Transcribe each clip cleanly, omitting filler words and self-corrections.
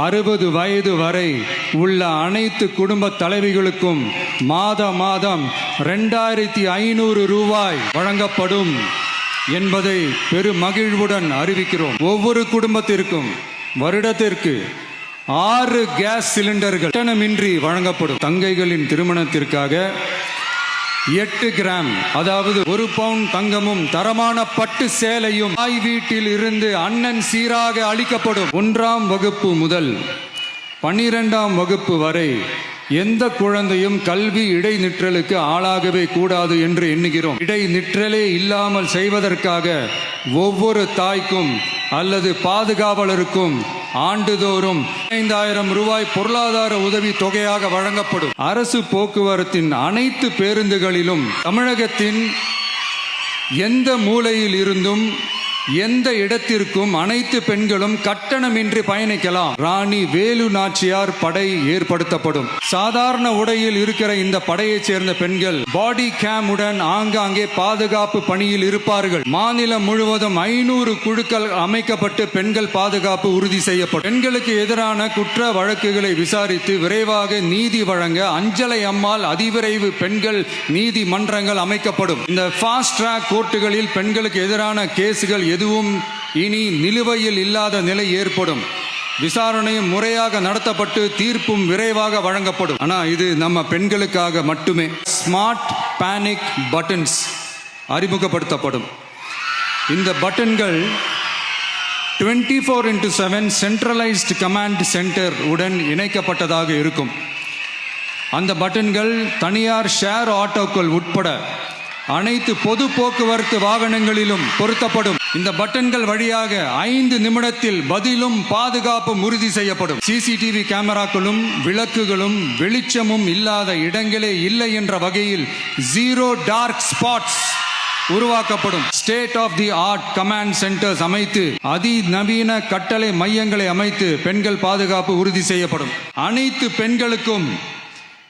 60 வயது வரை உள்ள அனைத்து குடும்ப தலைவிகளுக்கும் மாதம் 2500 ரூபாய் வழங்கப்படும் என்பதை பெருமகிழ்வுடன் அறிவிக்கிறோம். ஒவ்வொரு குடும்பத்திற்கும் வருடத்திற்கு 6 கேஸ் சிலிண்டர்கள் கட்டணமின்றி வழங்கப்படும். தங்கைகளின் திருமணத்திற்காக 8 கிராம் அதாவது 1 பவுண்ட் தங்கமும் தரமான பட்டு சேலையும் தாய் வீட்டில் இருந்து அண்ணன் சீராக அளிக்கப்படும். 1ஆம் வகுப்பு முதல் 12ஆம் வகுப்பு வரை எந்த குழந்தையும் கல்வி இடைநிற்றலுக்கு ஆளாகவே கூடாது என்று எண்ணுகிறோம். இடைநிற்றலே இல்லாமல் செய்வதற்காக ஒவ்வொரு தாய்க்கும் அல்லது பாதுகாவலருக்கும் ஆண்டுதோறும் 5000 ரூபாய் பொருளாதார உதவி தொகையாக வழங்கப்படும். அரசு போக்குவரத்தின் அனைத்து பேருந்துகளிலும் தமிழகத்தின் எந்த மூலையில் இருந்தும் எந்த இடத்திற்கும் அனைத்து பெண்களும் கட்டணமின்றி பயணிக்கலாம். ராணி வேலு நாச்சியார் படை ஏற்படுத்தப்படும். சாதாரண உடையில் இருக்கிற இந்த படையைச் சேர்ந்த பெண்கள் பாடி கேம் உடன் ஆங்காங்கே பாதுகாப்பு பணியில் இருப்பார்கள். மாநிலம் முழுவதும் 500 குழுக்கள் அமைக்கப்பட்டு பெண்கள் பாதுகாப்பு உறுதி செய்யப்படும். பெண்களுக்கு எதிரான குற்ற வழக்குகளை விசாரித்து விரைவாக நீதி வழங்க அஞ்சலை அம்மாள் அதிவிரைவு பெண்கள் நீதிமன்றங்கள் அமைக்கப்படும். இந்த ஃபாஸ்ட் ட்ராக் கோர்ட்டுகளில் பெண்களுக்கு எதிரான கேசுகள் எதுவும் இனி நிலுவையில் இல்லாத நிலை ஏற்படும். விசாரணையும் முறையாக நடத்தப்பட்டு தீர்ப்பும் விரைவாக வழங்கப்படும். ஆனா இது நம்ம பெண்களுக்காக மட்டுமே. ஸ்மார்ட் பேனிக் பட்டன்ஸ் அறிமுகப்படுத்தப்படும். இந்த பட்டன்கள் 24/7 சென்ட்ரலைஸ்டு கமாண்ட் சென்டர் உடன் இணைக்கப்பட்டதாக இருக்கும். அந்த பட்டன்கள் தனியார் ஷேர் ஆட்டோக்கள் உட்பட அனைத்து பொது போக்குவரத்து வாகனங்களிலும் பொருத்தப்படும். இந்த பட்டன்கள் வழியாக 5 நிமிடத்தில் பதிலும் பாதுகாப்பும் உறுதி செய்யப்படும். சிசிடிவி கேமராக்களும் விளக்குகளும் வெளிச்சமும் இல்லாத இடங்களே இல்லை என்ற வகையில் 0 டார்க் ஸ்பாட்ஸ் உருவாக்கப்படும். State of the art command centers அமைத்து அதிநவீன கட்டளை மையங்களை அமைத்து பெண்கள் பாதுகாப்பு உறுதி செய்யப்படும். அனைத்து பெண்களுக்கும்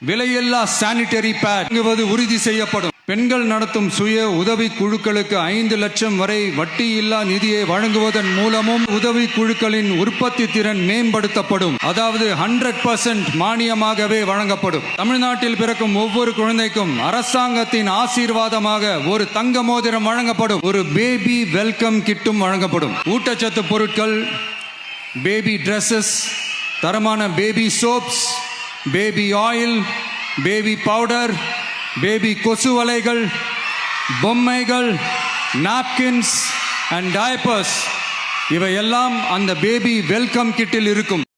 விலையில்லா சானிட்டரி பேட் உறுதி செய்யப்படும். பெண்கள் நடத்தும் சுய உதவி குழுக்களுக்கு 5 லட்சம் வரை வட்டியில்லா நிதியை வழங்குவதன் மூலமும் உதவி குழுக்களின் உற்பத்தி திறன் மேம்படுத்தப்படும். அதாவது 100% மானியமாகவே வழங்கப்படும். தமிழ்நாட்டில் பிறக்கும் ஒவ்வொரு குழந்தைக்கும் அரசாங்கத்தின் ஆசீர்வாதமாக ஒரு தங்க மோதிரம் வழங்கப்படும். ஒரு பேபி வெல்கம் கிட்டும் வழங்கப்படும். ஊட்டச்சத்து பொருட்கள், பேபி டிரெஸ்ஸஸ், தரமான baby soaps, baby oil, baby powder, baby கொசு வலைகள், பொம்மைகள், நாப்கின்ஸ் அண்ட் டயப்பர்ஸ் இவையெல்லாம் அந்த பேபி வெல்கம் கிட்டில் இருக்கும்.